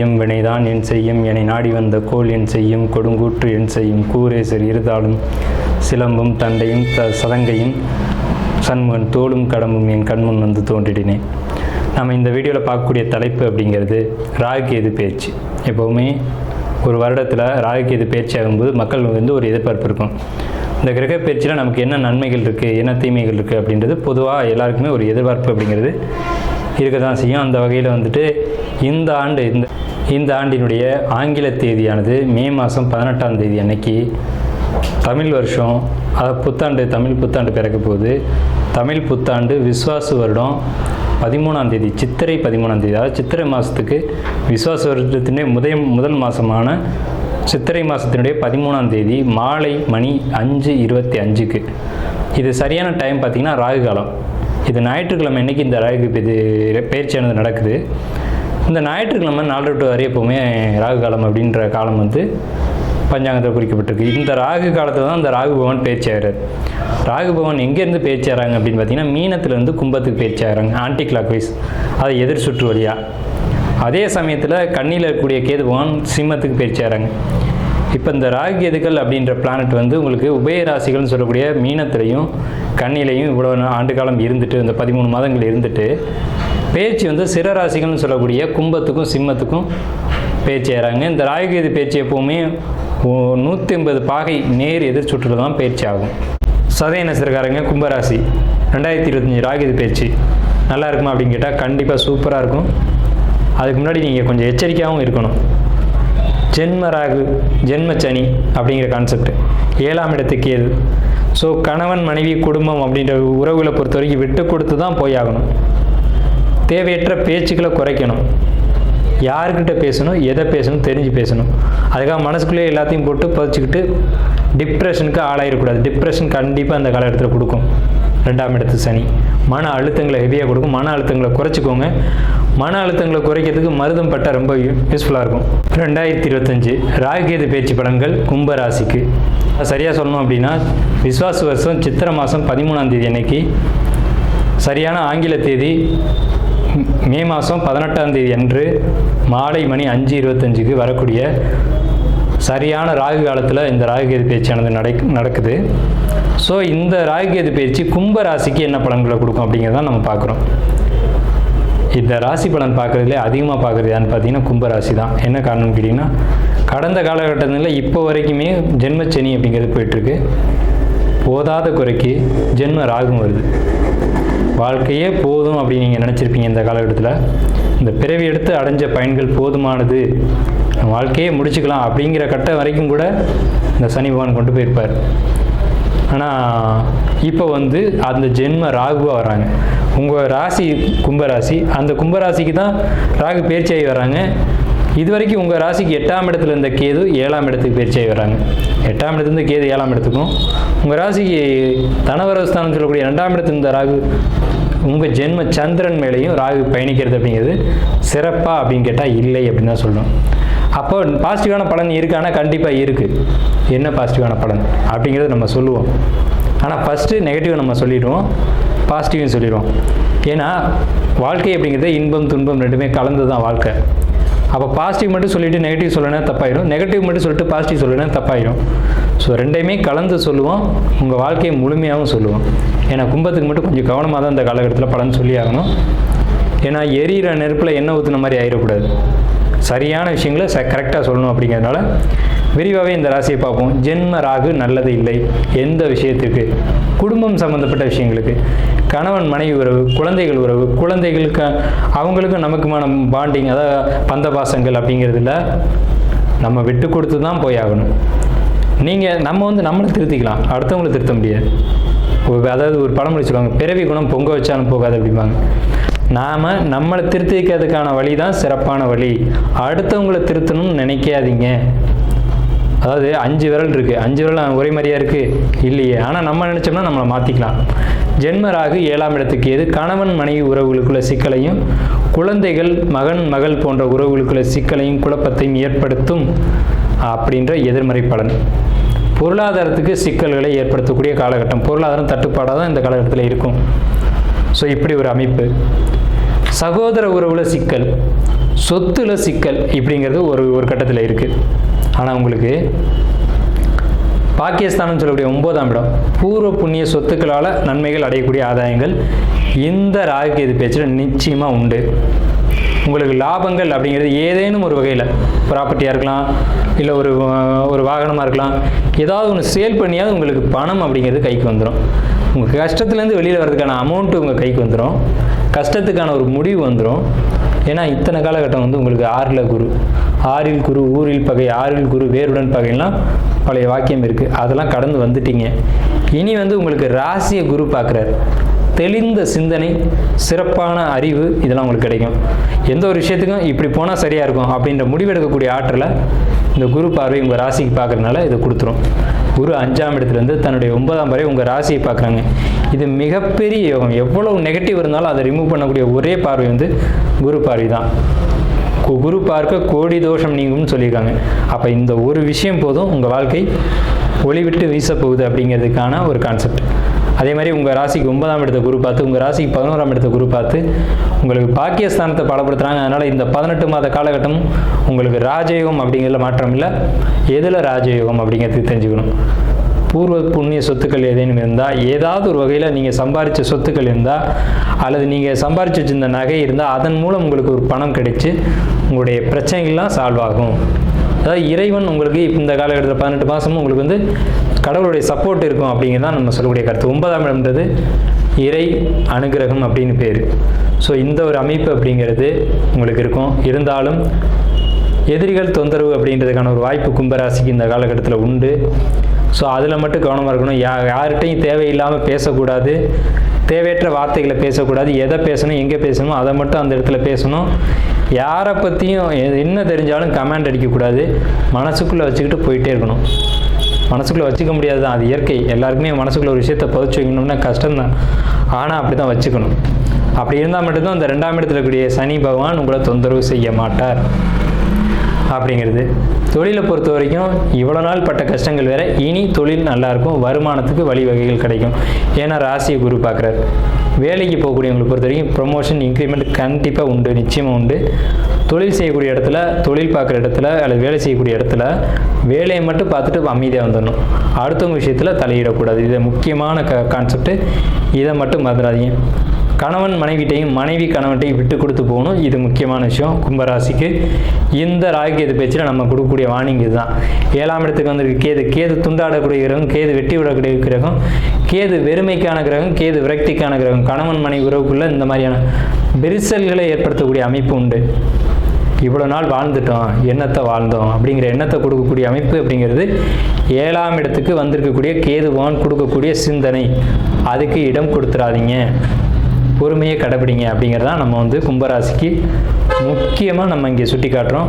செய்யும் வினைதான் என் செய்யும் என்னை நாடி வந்த கோல் என் செய்யும் கொடுங்கூற்று என் செய்யும் கூரேசர் இருதாலும் சிலம்பும் தண்டையும் சதங்கையும் சண்முகன் தோளும் கடம்பும் என் கண்முன் வந்து தோன்றிடினேன். நம்ம இந்த வீடியோவில் பார்க்கக்கூடிய தலைப்பு அப்படிங்கிறது ராகுகேது பேச்சு. எப்போவுமே ஒரு வருடத்தில் ராகுகேது பேச்சு ஆகும்போது மக்கள் வந்து ஒரு எதிர்பார்ப்பு இருக்கும். இந்த கிரக பயிற்சியில் நமக்கு என்ன நன்மைகள் இருக்குது, என்ன தீமைகள் இருக்குது அப்படின்றது பொதுவாக எல்லாருக்குமே ஒரு எதிர்பார்ப்பு அப்படிங்கிறது இருக்க தான் செய்யும். அந்த வகையில் வந்துட்டு இந்த ஆண்டினுடைய ஆங்கில தேதியானது மே மாதம் 18ஆம் தேதி அன்னைக்கு தமிழ் வருஷம், அதாவது புத்தாண்டு, தமிழ் புத்தாண்டு பிறக்க போகுது. தமிழ் புத்தாண்டு விஸ்வாசு வருடம் 13ஆம் தேதி, சித்திரை 13ஆம் தேதி, அதாவது சித்திரை மாதத்துக்கு விஸ்வாச வருடத்தினுடைய முதல் மாதமான சித்திரை மாதத்தினுடைய 13ஆம் தேதி மாலை மணி 5:25க்கு. இது சரியான டைம் பார்த்திங்கன்னா ராகு காலம். இது ஞாயிற்றுக்கிழமை அன்றைக்கி இந்த ராகு பயிற்சியானது நடக்குது. இந்த ஞாயிற்றுக்கிழமை 4 to 6 எப்போவுமே ராகு காலம் அப்படின்ற காலம் வந்து பஞ்சாங்கத்தில் குறிக்கப்பட்டிருக்கு. இந்த ராகு காலத்தில் தான் இந்த ராகு பகவான் பயிற்சி ஆகிறார். ராகு பகவான் எங்கேருந்து பயிற்சி ஆகிறாங்க அப்படின்னு பார்த்தீங்கன்னா மீனத்துலேருந்து கும்பத்துக்கு பயிற்சி ஆகிறாங்க, ஆன்டி கிளாக் வைஸ், அதை எதிர் சுற்று வழியாக. அதே சமயத்தில் கண்ணியில் இருக்கக்கூடிய கேது பகவான் சிம்மத்துக்கு பயிற்சி ஆகிறாங்க. இப்போ இந்த ராகு கேதுக்கள் அப்படின்ற பிளானட் வந்து உங்களுக்கு உபயராசிகள்னு சொல்லக்கூடிய மீனத்திலையும் கண்ணிலையும் இவ்வளோ ஆண்டு காலம் இருந்துட்டு, இந்த 13 மாதங்கள் இருந்துட்டு பயிற்சி வந்து சிறராசிகள்னு சொல்லக்கூடிய கும்பத்துக்கும் சிம்மத்துக்கும் பயிற்சி ஆகிறாங்க. இந்த ராகுகேது பயிற்சி எப்போவுமே 180 பாகை நேர் எதிர் சுற்றில் தான் பயிற்சி ஆகும். சதய நட்சத்திரக்காரங்க கும்பராசி 2025 ராகுகேது பயிற்சி நல்லா இருக்குமா அப்படின்னு கேட்டால் கண்டிப்பாக சூப்பராக இருக்கும். அதுக்கு முன்னாடி நீங்கள் கொஞ்சம் எச்சரிக்கையாகவும் இருக்கணும். ஜென்ம ராகு, ஜென்ம சனி அப்படிங்கிற கான்செப்ட், 7ஆம் இடத்துக்கு கேது. ஸோ கணவன் மனைவி குடும்பம் அப்படின்ற உறவுகளை பொறுத்த வரைக்கும் விட்டு கொடுத்து தான் போய் ஆகணும். தேவையற்ற பேச்சுக்களை குறைக்கணும். யாருக்கிட்ட பேசணும், எதை பேசணும் தெரிஞ்சு பேசணும். அதுக்காக மனசுக்குள்ளேயே எல்லாத்தையும் போட்டு பதிச்சுக்கிட்டு டிப்ரெஷனுக்கு ஆளாயிடக்கூடாது. டிப்ரெஷன் கண்டிப்பாக அந்த காலகட்டத்தில் கொடுக்கும். 2ஆம் இடத்து சனி மன அழுத்தங்களை ஹெவியாக கொடுக்கும். மன அழுத்தங்களை குறைச்சிக்கோங்க. மன அழுத்தங்களை குறைக்கிறதுக்கு மருதம் பட்டால் ரொம்ப யூஸ்ஃபுல்லாக இருக்கும். 2025 ராகுகேது பேச்சு பலன்கள் கும்பராசிக்கு சரியாக சொல்லணும் அப்படின்னா விஸ்வாச வருஷம் சித்திரை மாதம் 13ஆம் தேதி அன்னைக்கு, சரியான ஆங்கில தேதி மே மாதம் 18ஆம் தேதி அன்று மாலை மணி 5:25க்கு வரக்கூடிய சரியான ராகு காலத்தில் இந்த ராகுகேது பேச்சானது நடக்குது. ஸோ இந்த ராகுகேது பயிற்சி கும்பராசிக்கு என்ன பலன்களை கொடுக்கும் அப்படிங்கிறதான் நம்ம பார்க்குறோம். இந்த ராசி பலன் பார்க்குறதுலே அதிகமாக பார்க்குறது யான்னு பார்த்தீங்கன்னா கும்பராசி தான். என்ன காரணம்னு கேட்டிங்கன்னா கடந்த காலகட்டத்தில் இப்போ வரைக்குமே ஜென்மச்சனி அப்படிங்கிறது போயிட்டுருக்கு. போதாத குறைக்கு ஜென்ம ராகும் வருது. வாழ்க்கையே போதும் அப்படின்னு நீங்கள் நினச்சிருப்பீங்க. இந்த காலகட்டத்தில் இந்த பிறவி எடுத்து அடைஞ்ச பயன்கள் போதுமானது, வாழ்க்கையே முடிச்சுக்கலாம் அப்படிங்கிற கட்டம் வரைக்கும் கூட இந்த சனி பகவான் கொண்டு போயிருப்பார். ஆனால் இப்போ வந்து அந்த ஜென்ம ராகுவாக வராங்க. உங்கள் ராசி கும்பராசி, அந்த கும்பராசிக்கு தான் ராகு பயிற்சியாகி வராங்க. இது வரைக்கும் உங்கள் ராசிக்கு 8ஆம் இடத்துல இருந்த கேது 7ஆம் இடத்துக்கு பயிற்சியாகி வராங்க. 8ஆம் இடத்துலேருந்து கேது 7ஆம் இடத்துக்கும், உங்கள் ராசிக்கு தனவரஸ்தானம் சொல்லக்கூடிய 2ஆம் இடத்துல இருந்த ராகு உங்கள் ஜென்ம சந்திரன் மேலேயும் ராகு பயணிக்கிறது அப்படிங்கிறது சிறப்பாக அப்படின்னு கேட்டால் இல்லை அப்படின்னு தான் சொல்லணும். அப்போ பாசிட்டிவான பலன் இருக்கானா கண்டிப்பாக இருக்குது. என்ன பாசிட்டிவான பலன் அப்படிங்கிறத நம்ம சொல்லுவோம். ஆனால் ஃபஸ்ட்டு நெகட்டிவ் நம்ம சொல்லிடுவோம், பாசிட்டிவும் சொல்லிடுவோம். ஏன்னா வாழ்க்கை அப்படிங்கிறது இன்பம் துன்பம் ரெண்டுமே கலந்து தான் வாழ்க்கை. அப்போ பாசிட்டிவ் மட்டும் சொல்லிவிட்டு நெகட்டிவ் சொல்லணும் தப்பாயிடும், நெகட்டிவ் மட்டும் சொல்லிட்டு பாசிட்டிவ் சொல்லணும் தப்பாயிடும். ஸோ ரெண்டையுமே கலந்து சொல்லுவோம், உங்கள் வாழ்க்கையை முழுமையாகவும் சொல்லுவோம். ஏன்னா கும்பத்துக்கு மட்டும் கொஞ்சம் கவனமாக தான் இந்த காலகட்டத்தில் பலன் சொல்லி ஆகணும். ஏன்னா எரியிற நெருப்பில் எண்ணெய் ஊற்றுன மாதிரி ஆயிடக்கூடாது. சரியான விஷயங்களை கரெக்டாக சொல்லணும். அப்படிங்கிறதுனால விரிவாகவே இந்த ராசியை பார்ப்போம். ஜென்ம ராகு நல்லது இல்லை. எந்த விஷயத்துக்கு? குடும்பம் சம்மந்தப்பட்ட விஷயங்களுக்கு, கணவன் மனைவி உறவு, குழந்தைகள் உறவு, குழந்தைகளுக்கு அவங்களுக்கும் நமக்குமான பாண்டிங், அதாவது பந்தபாசங்கள் அப்படிங்கிறதுல நம்ம விட்டு கொடுத்து தான் போய் ஆகணும். நம்ம வந்து நம்மளை திருத்திக்கலாம், அடுத்தவங்களை திருத்த முடியாது. அதாவது ஒரு பழமொழி சொல்லுவாங்க, பிறவி குணம் பொங்க வச்சாலும் போகாது அப்படிம்பாங்க. நாம் நம்மளை திருத்திக்கிறதுக்கான வழி தான் சிறப்பான வழி. அடுத்தவங்களை திருத்தணும்னு நினைக்காதீங்க. அதாவது 5 விரல் இருக்குது, 5 விரல் ஒரே மாதிரியாக இருக்குது இல்லையே. ஆனால் நம்ம நினச்சோம்னா நம்மளை மாற்றிக்கலாம். ஜென்மராகு 7ஆம் இடத்துக்கு ஏது கணவன் மனைவி உறவுகளுக்குள்ள சிக்கலையும், குழந்தைகள் மகன் மகள் போன்ற உறவுகளுக்குள்ள சிக்கலையும் குழப்பத்தையும் ஏற்படுத்தும் அப்படின்ற எதிர்மறை பலன். பொருளாதாரத்துக்கு சிக்கல்களை ஏற்படுத்தக்கூடிய காலகட்டம். பொருளாதாரம் தட்டுப்பாடாக தான் இந்த காலகட்டத்தில் இருக்கும். ஸோ இப்படி ஒரு அமைப்பு. சகோதர உறவுல சிக்கல், சொத்துல சிக்கல் இப்படிங்கிறது ஒரு கட்டத்தில் இருக்குது. ஆனால் உங்களுக்கு பாக்கியஸ்தானம் சொல்லக்கூடிய 9ஆம் இடம் பூர்வ புண்ணிய சொத்துக்களால் நன்மைகள் அடையக்கூடிய ஆதாயங்கள் இந்த ராகு கேது பேச்சில் நிச்சயமாக உண்டு. உங்களுக்கு லாபங்கள் அப்படிங்கிறது ஏதேனும் ஒரு வகையில் ப்ராப்பர்ட்டியாக இருக்கலாம், இல்லை ஒரு வாகனமாக இருக்கலாம், ஏதாவது ஒன்று சேல் பண்ணியாவது உங்களுக்கு பணம் அப்படிங்கிறது கைக்கு வந்துடும். உங்கள் கஷ்டத்துலேருந்து வெளியில் வர்றதுக்கான அமௌண்ட்டு உங்கள் கைக்கு வந்துடும், கஷ்டத்துக்கான ஒரு முடிவு வந்துடும். ஏன்னா இத்தனை காலகட்டம் வந்து உங்களுக்கு 6ல் குரு, 6ல் குரு ஊரில் பகை, 6ல் குரு வேருடன் பகைலாம் பழைய வாக்கியம் இருக்குது. அதெல்லாம் கடந்து வந்துட்டீங்க. இனி வந்து உங்களுக்கு ராசியை குரு பார்க்குறாரு. தெளிந்த சிந்தனை, சிறப்பான அறிவு இதெல்லாம் உங்களுக்கு கிடைக்கும். எந்த ஒரு விஷயத்துக்கும் இப்படி போனால் சரியாக இருக்கும் அப்படின்ற முடிவெடுக்கக்கூடிய ஆற்றலை இந்த குரு பார்வை உங்கள் ராசிக்கு பார்க்குறதுனால இதை கொடுத்துரும். குரு 5ஆம் இடத்துலேருந்து தன்னுடைய 9ஆம் வரை உங்கள் ராசியை பார்க்குறாங்க. இது மிகப்பெரிய யோகம். எவ்வளவு நெகட்டிவ் இருந்தாலும் அதை ரிமூவ் பண்ணக்கூடிய ஒரே பார்வை வந்து குரு பார்வை தான். குரு பார்க்க கோடி தோஷம் நீங்கும்னு சொல்லியிருக்காங்க. அப்போ இந்த ஒரு விஷயம் போதும் உங்கள் வாழ்க்கை ஒளிவிட்டு வீசப்போகுது அப்படிங்கிறதுக்கான ஒரு கான்செப்ட். அதே மாதிரி உங்கள் ராசிக்கு 9ஆம் இடத்த குரு பார்த்து, உங்கள் ராசிக்கு 11ஆம் இடத்த குரு பார்த்து உங்களுக்கு பாக்கியஸ்தானத்தை பலப்படுத்துகிறாங்க. அதனால் இந்த 18 மாத காலகட்டம் உங்களுக்கு ராஜயோகம் அப்படிங்கிறதுல மாற்றம் இல்லை. எதில் ராஜயோகம் அப்படிங்கிறது தெரிஞ்சுக்கணும். பூர்வ புண்ணிய சொத்துக்கள் ஏதேனும் இருந்தால், ஏதாவது ஒரு வகையில் நீங்கள் சம்பாதிச்ச சொத்துக்கள் இருந்தால், அல்லது நீங்கள் சம்பாதிச்சு வச்சிருந்த நகை இருந்தால், அதன் மூலம் உங்களுக்கு ஒரு பணம் கிடைச்சி உங்களுடைய பிரச்சனைகள்லாம் சால்வ் ஆகும். அதாவது இறைவன் உங்களுக்கு இந்த காலகட்டத்தில் 18 மாதமும் உங்களுக்கு வந்து கடவுளுடைய சப்போர்ட் இருக்கும் அப்படிங்கிறது தான் நம்ம சொல்லக்கூடிய கருத்து. 9ஆம் இடம்ன்றது இறை அனுகிரகம் அப்படின்னு பேர். ஸோ இந்த ஒரு அமைப்பு அப்படிங்கிறது உங்களுக்கு இருக்கும். இருந்தாலும் எதிரிகள் தொந்தரவு அப்படின்றதுக்கான ஒரு வாய்ப்பு கும்பராசிக்கு இந்த காலகட்டத்தில் உண்டு. ஸோ அதில் மட்டும் கவனமாக இருக்கணும். யார்கிட்டையும் தேவையில்லாமல் பேசக்கூடாது, தேவையற்ற வார்த்தைகளை பேசக்கூடாது. எதை பேசணும், எங்கே பேசணுமோ அதை மட்டும் அந்த இடத்துல பேசணும். யாரை பற்றியும் என்ன தெரிஞ்சாலும் கமெண்ட் அடிக்கக்கூடாது. மனசுக்குள்ளே வச்சுக்கிட்டு போயிட்டே இருக்கணும். மனசுக்குள்ளே வச்சுக்க முடியாது தான், அது இயற்கை. எல்லாருக்குமே மனசுக்குள்ளே ஒரு விஷயத்தை பதிச்சு வைக்கணும்னா கஷ்டம்தான். ஆனால் அப்படி தான் வச்சுக்கணும். அப்படி இருந்தால் மட்டும்தான் அந்த 2ஆம் இடத்துல இருக்கக்கூடிய சனி பகவான் உங்களை தொந்தரவு செய்ய மாட்டார் அப்படிங்கிறது. தொழிலை பொறுத்த வரைக்கும் இவ்வளோ நாள் பட்ட கஷ்டங்கள் வேற, இனி தொழில் நல்லாயிருக்கும், வருமானத்துக்கு வழிவகைகள் கிடைக்கும். ஏன்னா ராசியை குரு பார்க்குறாரு. வேலைக்கு போகக்கூடியவங்களை பொறுத்த வரைக்கும் ப்ரொமோஷன், இன்க்ரிமெண்ட் கண்டிப்பாக உண்டு, நிச்சயமாக உண்டு. தொழில் செய்யக்கூடிய இடத்துல, தொழில் பார்க்குற இடத்துல அல்லது வேலை செய்யக்கூடிய இடத்துல வேலையை மட்டும் பார்த்துட்டு அமைதியாக வந்துடணும். அடுத்தவங்க விஷயத்தில் தலையிடக்கூடாது. இது முக்கியமான கான்செப்ட். இதை மட்டும் மறந்துடாதீங்க. கணவன் மனைவிட்டையும், மனைவி கணவன்ட்டையும் விட்டு கொடுத்து போகணும். இது முக்கியமான விஷயம் கும்பராசிக்கு. இந்த ராகு கேது பேச்சில் நம்ம கொடுக்கக்கூடிய வார்னிங் இதுதான். 7ஆம் இடத்துக்கு வந்திருக்கு கேது துண்டாடக்கூடிய கிரகம், கேது வெட்டி விடக்கூடிய கிரகம், கேது வெறுமைக்கான கிரகம், கேது விரக்திக்கான கிரகம். கணவன் மனைவி உறவுக்குள்ள இந்த மாதிரியான விரிசல்களை ஏற்படுத்தக்கூடிய அமைப்பு உண்டு. இவ்வளோ நாள் வாழ்ந்துட்டோம், எண்ணத்தை வாழ்ந்தோம் அப்படிங்கிற எண்ணத்தை கொடுக்கக்கூடிய அமைப்பு அப்படிங்கிறது 7ஆம் இடத்துக்கு வந்திருக்கக்கூடிய கேதுவான் கொடுக்கக்கூடிய சிந்தனை. அதுக்கு இடம் கொடுத்துடாதீங்க, பொறுமையை கடைபிடிங்க அப்படிங்கிறதான் நம்ம வந்து கும்பராசிக்கு முக்கியமாக நம்ம இங்கே சுட்டி காட்டுறோம்.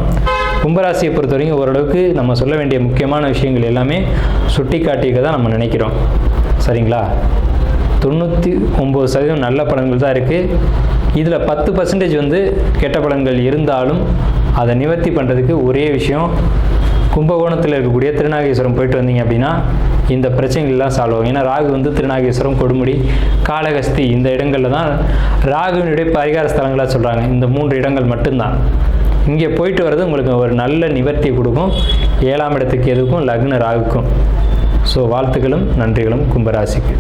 கும்பராசியை பொறுத்த வரைக்கும் ஓரளவுக்கு நம்ம சொல்ல வேண்டிய முக்கியமான விஷயங்கள் எல்லாமே சுட்டி காட்டிக்க தான் நம்ம நினைக்கிறோம். சரிங்களா? 99% நல்ல பலன்கள் தான் இருக்குது. இதில் 10% வந்து கெட்ட பலன்கள் இருந்தாலும் அதை நிவர்த்தி பண்ணுறதுக்கு ஒரே விஷயம், கும்பகோணத்தில் இருக்கக்கூடிய திருநாகேஸ்வரம் போயிட்டு வந்தீங்க அப்படின்னா இந்த பிரச்சனைகள்லாம் சால்வ் ஆகும். ஏன்னா ராகு வந்து திருநாகேஸ்வரம், கொடுமுடி, காளகஸ்தி இந்த இடங்களில் தான் ராகுவினுடைய பரிகார ஸ்தலங்களாக சொல்கிறாங்க. இந்த 3 இடங்கள் மட்டும்தான். இங்கே போயிட்டு வர்றது உங்களுக்கு ஒரு நல்ல நிவர்த்தி கொடுக்கும். 7ஆம் இடத்துக்கு எதுக்கும், லக்ன ராகுக்கும். ஸோ வாழ்த்துக்களும் நன்றிகளும் கும்பராசிக்கு.